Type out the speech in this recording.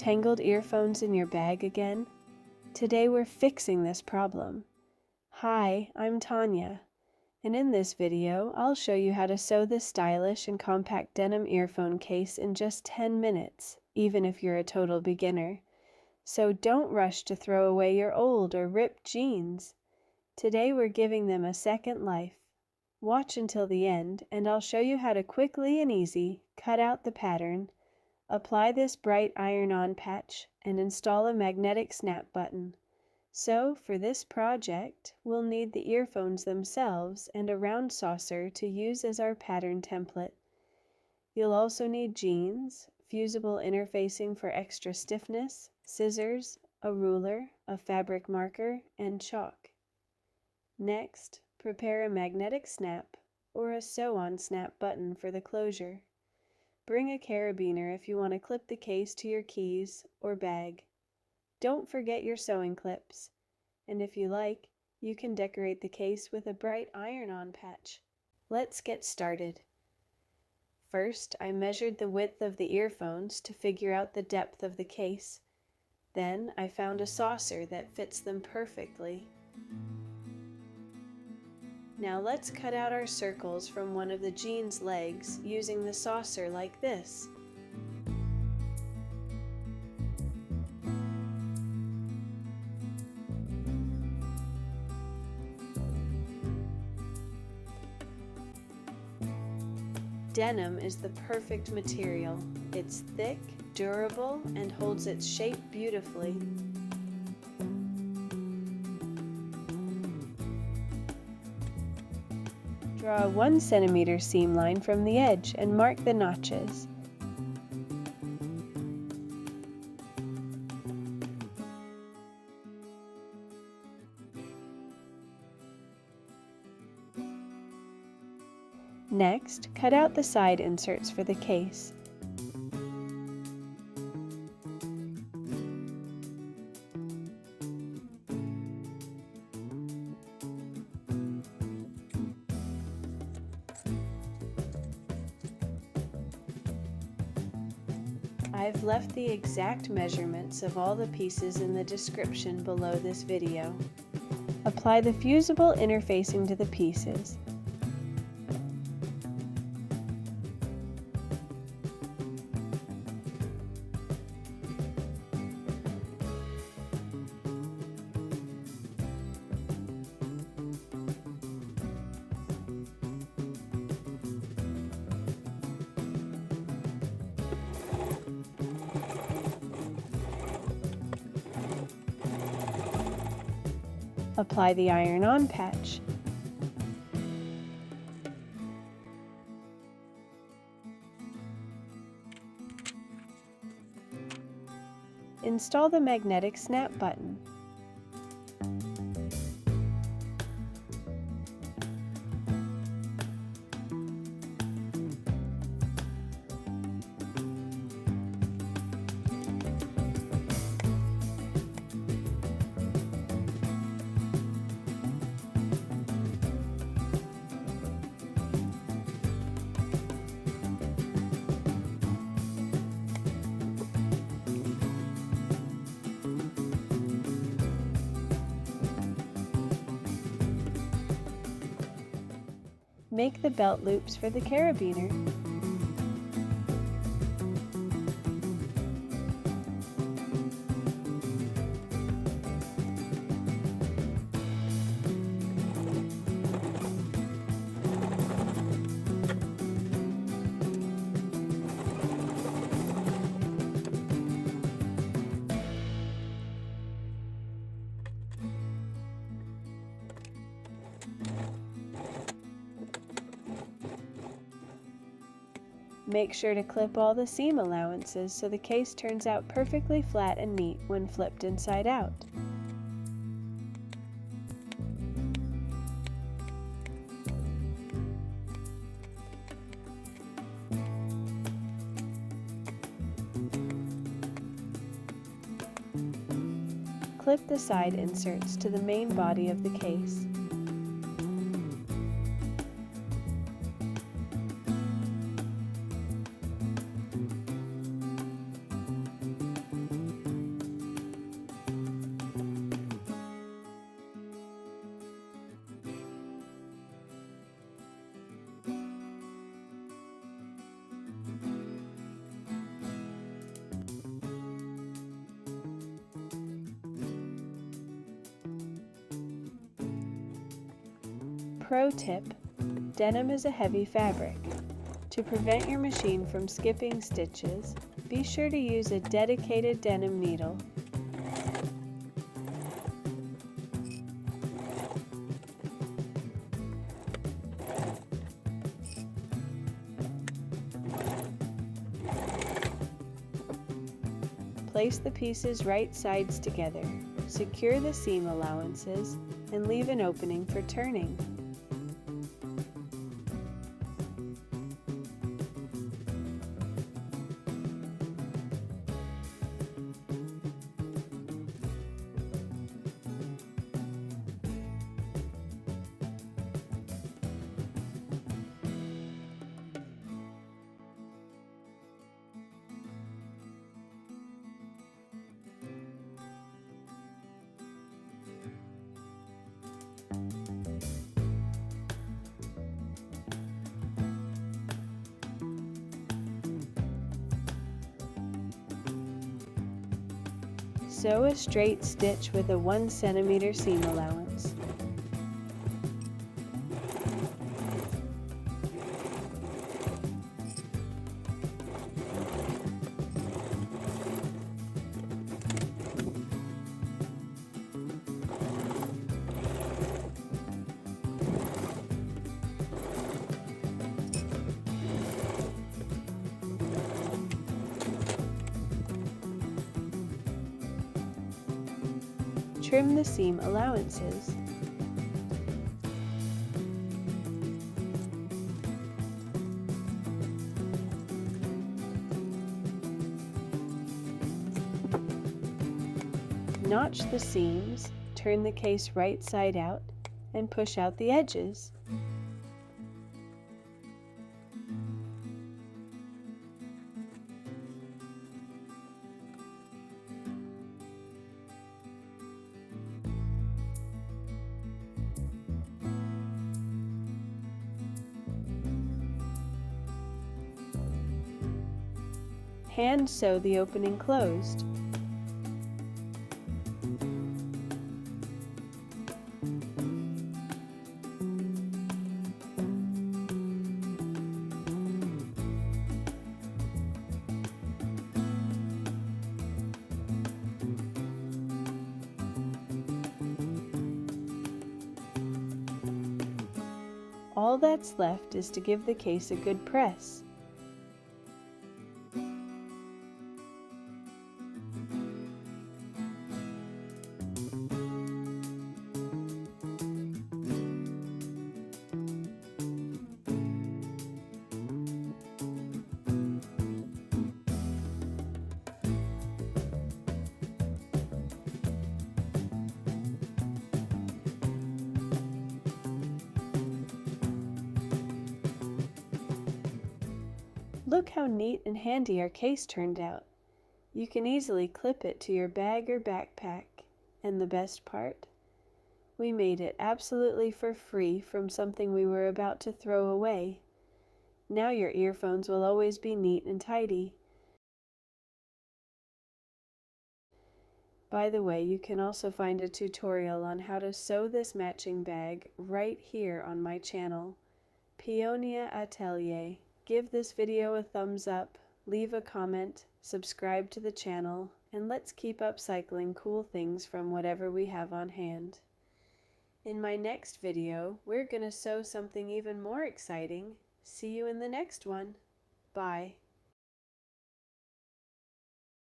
Tangled earphones in your bag again? Today we're fixing this problem. Hi, I'm Tanya, and in this video I'll show you how to sew this stylish and compact denim earphone case in just 10 minutes, even if you're a total beginner. So don't rush to throw away your old or ripped jeans. Today we're giving them a second life. Watch until the end, and I'll show you how to quickly and easy cut out the pattern, apply this bright iron-on patch, and install a magnetic snap button. So, for this project, we'll need the earphones themselves and a round saucer to use as our pattern template. You'll also need jeans, fusible interfacing for extra stiffness, scissors, a ruler, a fabric marker, and chalk. Next, prepare a magnetic snap or a sew-on snap button for the closure. Bring a carabiner if you want to clip the case to your keys or bag. Don't forget your sewing clips, and if you like, you can decorate the case with a bright iron-on patch. Let's get started. First, I measured the width of the earphones to figure out the depth of the case. Then, I found a saucer that fits them perfectly. Now let's cut out our circles from one of the jeans legs using the saucer like this. Denim is the perfect material. It's thick, durable, and holds its shape beautifully. Draw a 1 centimeter seam line from the edge and mark the notches. Next, cut out the side inserts for the case. I've left the exact measurements of all the pieces in the description below this video. Apply the fusible interfacing to the pieces. Apply the iron-on patch. Install the magnetic snap button. Make the belt loops for the carabiner. Make sure to clip all the seam allowances so the case turns out perfectly flat and neat when flipped inside out. Clip the side inserts to the main body of the case. Pro tip: denim is a heavy fabric. To prevent your machine from skipping stitches, be sure to use a dedicated denim needle. Place the pieces right sides together, secure the seam allowances, and leave an opening for turning. Sew a straight stitch with a 1 cm seam allowance. Trim the seam allowances. Notch the seams, turn the case right side out, and push out the edges. Hand sew the opening closed. All that's left is to give the case a good press. Look how neat and handy our case turned out. You can easily clip it to your bag or backpack. And the best part? We made it absolutely for free from something we were about to throw away. Now your earphones will always be neat and tidy. By the way, you can also find a tutorial on how to sew this matching bag right here on my channel, Peonia Atelier. Give this video a thumbs up, leave a comment, subscribe to the channel, and let's keep upcycling cool things from whatever we have on hand. In my next video, we're going to sew something even more exciting. See you in the next one. Bye.